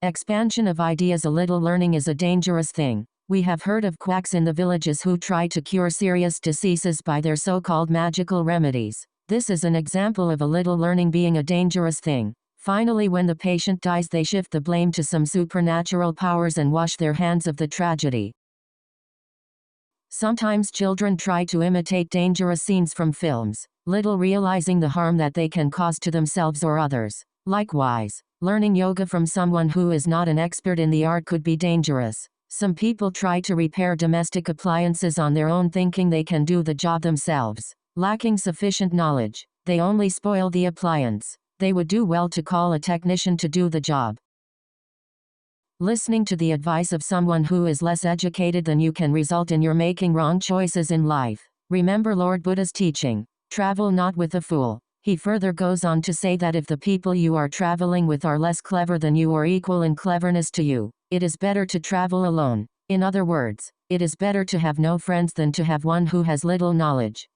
Expansion of ideas. A little learning is a dangerous thing. We have heard of quacks in the villages who try to cure serious diseases by their so-called magical remedies. This is an example of a little learning being a dangerous thing. Finally, when the patient dies, they shift the blame to some supernatural powers and wash their hands of the tragedy. Sometimes children try to imitate dangerous scenes from films, little realizing the harm that they can cause to themselves or others. Likewise, learning yoga from someone who is not an expert in the art could be dangerous. Some people try to repair domestic appliances on their own, thinking they can do the job themselves. Lacking sufficient knowledge, they only spoil the appliance. They would do well to call a technician to do the job. Listening to the advice of someone who is less educated than you can result in your making wrong choices in life. Remember Lord Buddha's teaching, travel not with a fool. He further goes on to say that if the people you are traveling with are less clever than you or equal in cleverness to you, it is better to travel alone. In other words, it is better to have no friends than to have one who has little knowledge.